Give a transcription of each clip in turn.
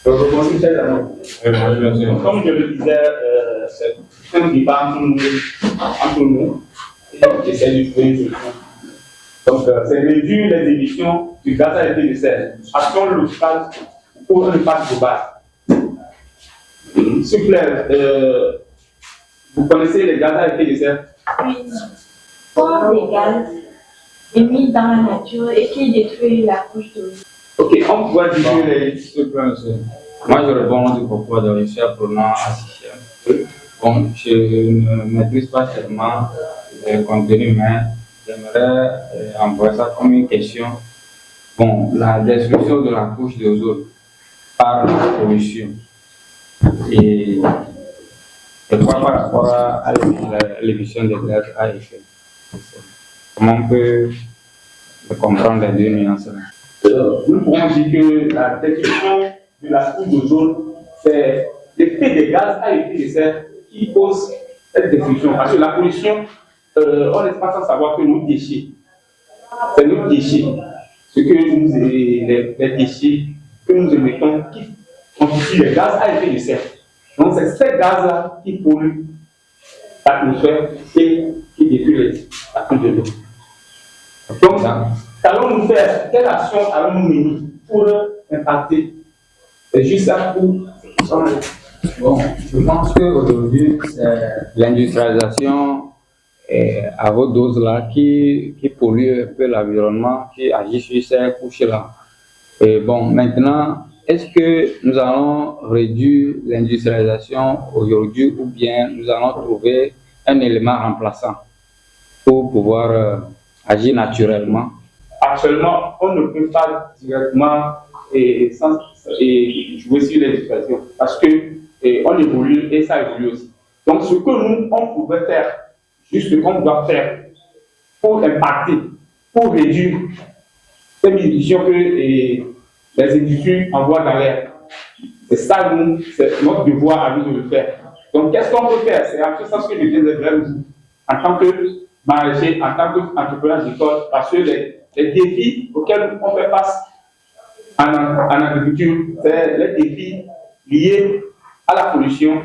Bonjour, cher ami. Comme je le disais, c'est un débat entre nous et j'essaie de trouver une solution. Donc, c'est réduire les émissions du gaz à effet de serre, action locale pour un impact global. S'il vous plaît, vous connaissez les gaz à effet de serre? Oui. Sont des gaz émis dans la nature et qui détruisent la couche d'ozone. Ok, on pourrait dire les. Moi, je réponds du pourquoi de recherche prenant associé. Bon, je ne maîtrise pas tellement le contenu, mais j'aimerais envoyer ça comme une question. Bon, la destruction de la couche d'ozone par la pollution. Et quoi par rapport à l'émission des gaz à effet de serre? Comment on peut comprendre les deux nuances-là? Nous pourrons dire que la destruction de la couche d'ozone, c'est l'effet des gaz à effet de serre qui cause cette destruction. Parce que la pollution, on n'est pas sans savoir que nos déchets, c'est nos déchets, les déchets que nous émettons qui constituent les gaz à effet de serre. Donc c'est ces gaz-là qui polluent l'atmosphère et qui détruisent la couche d'ozone. Donc, qu'allons-nous faire? Quelle action allons-nous mener pour impacter? C'est juste ça pour. Bon, je pense qu'aujourd'hui, c'est l'industrialisation à haute dose là qui pollue un peu l'environnement, qui agit sur ces couches-là. Et bon, maintenant, est-ce que nous allons réduire l'industrialisation aujourd'hui ou bien nous allons trouver un élément remplaçant pour pouvoir agir naturellement? Actuellement, on ne peut pas directement jouer sur l'éducation parce que on évolue et ça évolue aussi. Donc, ce que nous, on pouvait faire, juste ce qu'on doit faire pour impacter, pour réduire ces émissions que les industries envoient dans l'air, c'est ça, nous, c'est notre devoir à nous de le faire. Donc, qu'est-ce qu'on peut faire? C'est en ce sens que je viens de dire en tant que maraîcher, en tant qu'entrepreneur agricole, parce que les défis auxquels on fait face en agriculture, c'est les défis liés à la pollution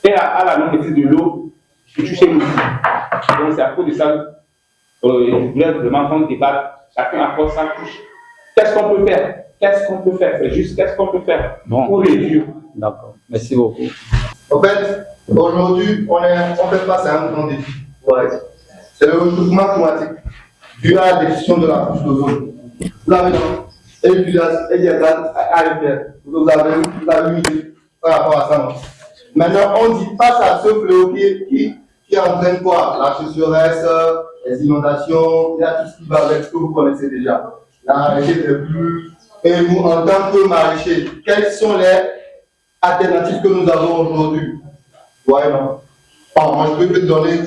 et à la non-maîtrise de l'eau qui touche nous. Donc c'est à cause de ça je voulais vraiment qu'on débatte, chacun apporte sa couche. Qu'est-ce qu'on peut faire? Qu'est-ce qu'on peut faire? C'est juste qu'est-ce qu'on peut faire pour réduire. D'accord, merci beaucoup. En fait, aujourd'hui, on fait face à un grand défi. Ouais. C'est le réchauffement climatique dû à la destruction de la couche d'ozone. Vous avez et l'utilisation et des gaz à effet. Vous avez une idée par rapport à ça. Non? Maintenant, on dit face à ce fléau qui entraîne quoi? La sécheresse, les inondations, il y a tout ce qui va avec ce que vous connaissez déjà. La régie des pluies. Et nous, en tant que maraîchers, quelles sont les alternatives que nous avons aujourd'hui? Ouais, non. Bon, moi, je peux te donner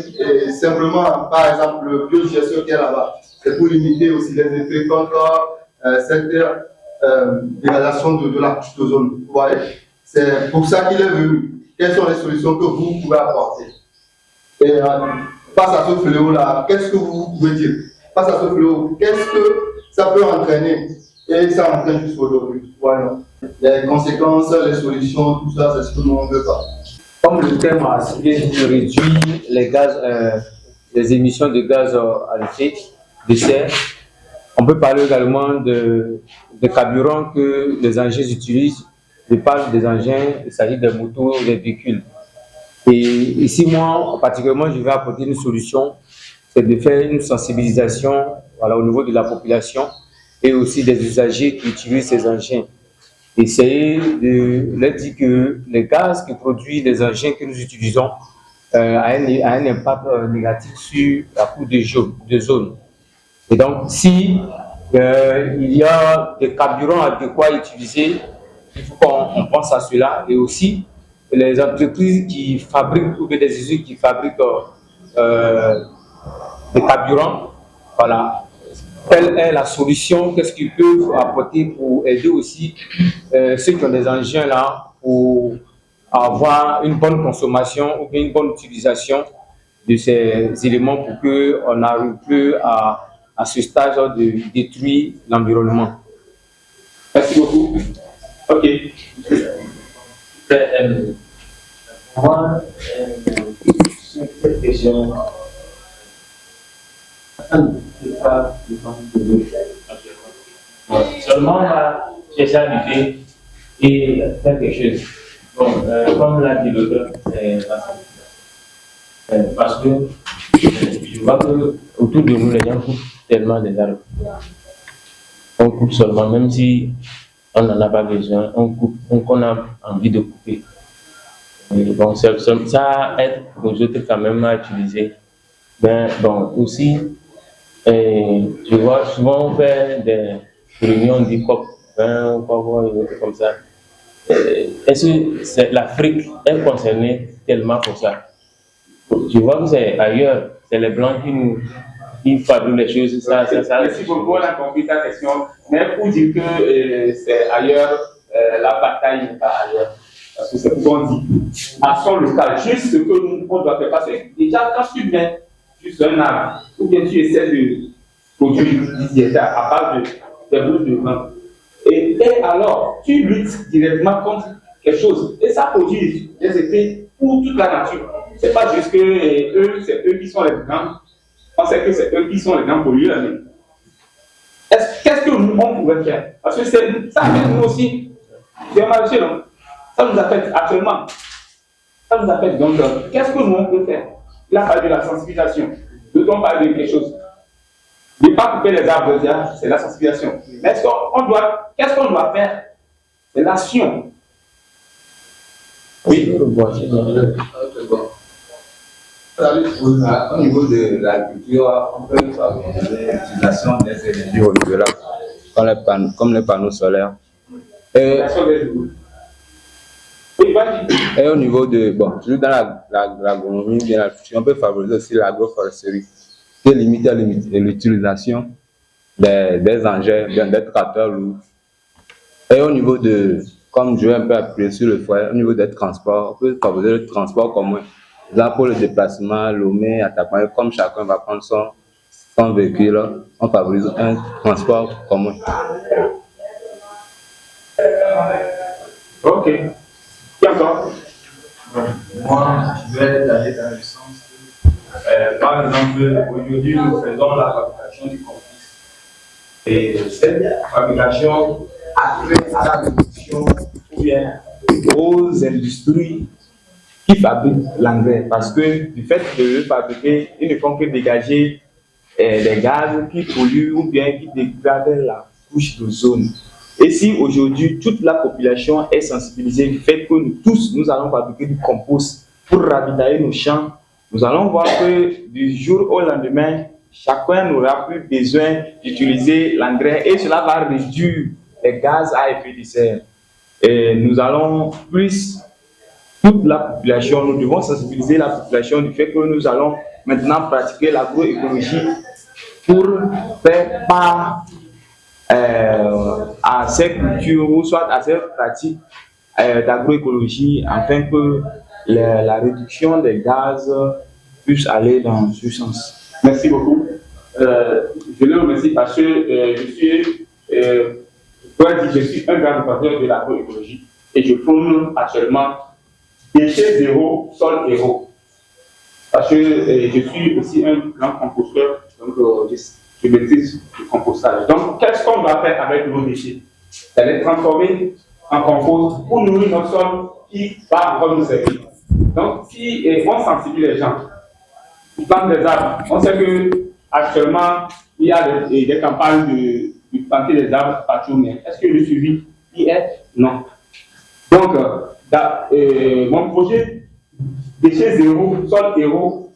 simplement, par exemple, le biodigestion qui est là-bas. C'est pour limiter aussi les effets contre cette dégradation de la couche d'ozone. Ouais. C'est pour ça qu'il est venu. Quelles sont les solutions que vous pouvez apporter? Et face à ce fléau-là, qu'est-ce que vous pouvez dire? Face à ce fléau, qu'est-ce que ça peut entraîner? Et ça entraîne jusqu'aujourd'hui. Ouais, non. Les conséquences, les solutions, tout ça, c'est ce que nous on ne veut pas. Comme le thème a ciblé de réduire les émissions de gaz à effet de serre, on peut parler également de carburants que les engins utilisent. Je parle des engins, il s'agit des motos, des véhicules. Et ici, moi, particulièrement, je vais apporter une solution, c'est de faire une sensibilisation au niveau de la population et aussi des usagers qui utilisent ces engins. Essayer de leur dire que les gaz que produisent les engins que nous utilisons a un impact négatif sur la couche de zone. Et donc, si il y a des carburants adéquats à utiliser, il faut qu'on pense à cela. Et aussi, les entreprises qui fabriquent ou des usines qui fabriquent des carburants, voilà. Quelle est la solution? Qu'est-ce qu'ils peuvent apporter pour aider aussi ceux qui ont des engins là pour avoir une bonne consommation ou bien une bonne utilisation de ces éléments pour qu'on n'arrive plus à ce stade de détruire l'environnement? Merci beaucoup. Ok. Moi, sur cette question, seulement là, j'ai ça l'idée et faire quelque chose. Bon, comme l'a dit l'auteur, parce que je vois que autour de nous, les gens coupent tellement des arbres. On coupe seulement, même si on n'en a pas besoin, on coupe, on a envie de couper. Et bon, ça aide aux autres quand même à utiliser. Ben, bon, aussi, je vois souvent on fait des réunions du COP, hein, comme ça. Est-ce que l'Afrique est concernée tellement pour ça? Je vois que c'est ailleurs, c'est les Blancs qui fabriquent les choses. Merci beaucoup, on a compris ta question. Mais pour dire que c'est ailleurs, la bataille n'est pas ailleurs. Parce que c'est pourquoi on dit, à son local, juste ce que nous, on doit faire. Parce que déjà, quand tu mets juste un arbre, ou bien tu essaies de produire du diéta à base de boules de vin, et alors, tu luttes directement contre quelque chose. Et ça produit des effets pour toute la nature. C'est pas juste que c'est eux qui sont les grands. On sait que c'est eux qui sont les grands pollueurs. Qu'est-ce que nous, on pourrait faire? Parce que ça affecte nous aussi. C'est un marché, non? Ça nous affecte actuellement. Ça nous affecte. Donc, qu'est-ce que nous, on peut faire? Il a parlé de la sensibilisation. Doit-on parler de quelque chose? Ne pas couper les arbres, c'est la sensibilisation. Mais qu'est-ce qu'on doit faire? C'est l'action. Oui. Au niveau de l'agriculture, on peut favoriser l'utilisation des énergies renouvelables, comme les panneaux solaires. Et au niveau de, toujours dans l'agronomie, on peut favoriser aussi l'agroforesterie, qui limite l'utilisation des engins, des tracteurs lourds. Et au niveau de, comme je vais un peu appuyer sur le foyer, au niveau des transports, on peut favoriser le transport commun. Là, pour le déplacement, Lomé, Attaquant, comme chacun va prendre son véhicule, on favorise un transport commun. Ok. Qui encore? Moi, je vais aller dans le sens que, par exemple, aujourd'hui, nous faisons la fabrication du compost. Et cette fabrication a trait à la production ou bien aux industries qui fabriquent l'engrais. Parce que du fait de le fabriquer, ils ne font que dégager des gaz qui polluent ou bien qui dégradent la couche d'ozone. Et si aujourd'hui toute la population est sensibilisée du fait que nous tous nous allons fabriquer du compost pour ravitailler nos champs, nous allons voir que du jour au lendemain, chacun n'aura plus besoin d'utiliser l'engrais et cela va réduire les gaz à effet de serre. Et nous allons plus, toute la population, nous devons sensibiliser la population du fait que nous allons maintenant pratiquer l'agroécologie pour faire part à ces cultures ou soit à ces pratiques d'agroécologie afin que la réduction des gaz puisse aller dans ce sens. Merci beaucoup. Je le remercie parce que je suis un grand défenseur de l'agroécologie et je prône actuellement déchets zéro, sol héros. Parce que je suis aussi un grand composteur, donc je maîtrise le compostage. Donc, qu'est-ce qu'on va faire avec nos déchets? C'est les transformer en compost pour nourrir notre sol qui va nous servir. Donc, si on sensibilise les gens, ils plantent des arbres, on sait qu'actuellement, il y a des campagnes de planter des arbres partout, mais est-ce que le suivi y est? Non. Donc, mon projet déchets zéro, sol zéro,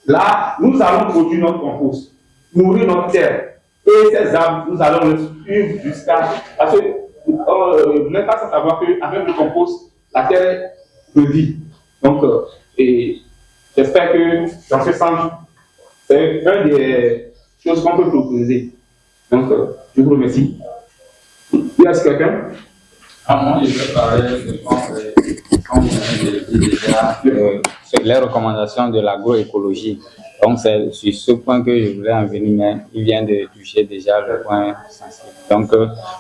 là, nous allons produire notre compost, nourrir notre terre. Et ces arbres, nous allons les suivre jusqu'à. Parce que vous n'êtes pas sans savoir qu'avec le compost, la terre revit. Donc, j'espère que dans ce sens, c'est une des choses qu'on peut proposer. Donc, je vous remercie. Y a-t-il quelqu'un? Moi, je vais parler, je pense, comme vous avez dit déjà, c'est les recommandations de l'agroécologie. Donc, c'est sur ce point que je voulais en venir, mais il vient de toucher déjà le point sensible. Donc,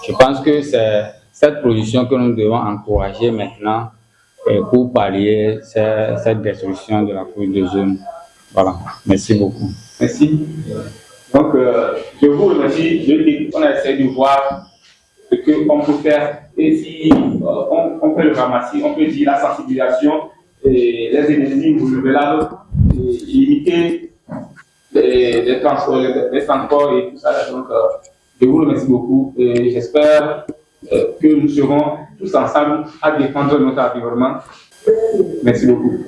je pense que c'est cette production que nous devons encourager maintenant pour pallier cette destruction de la couche d'ozone. Voilà, merci beaucoup. Merci. Donc, je vous remercie. On a essayé de voir ce qu'on peut faire. Et si on peut le ramasser, on peut dire la sensibilisation, et les énergies renouvelables, limiter les transports et tout ça. Donc, je vous remercie beaucoup et j'espère que nous serons tous ensemble à défendre notre environnement. Merci beaucoup.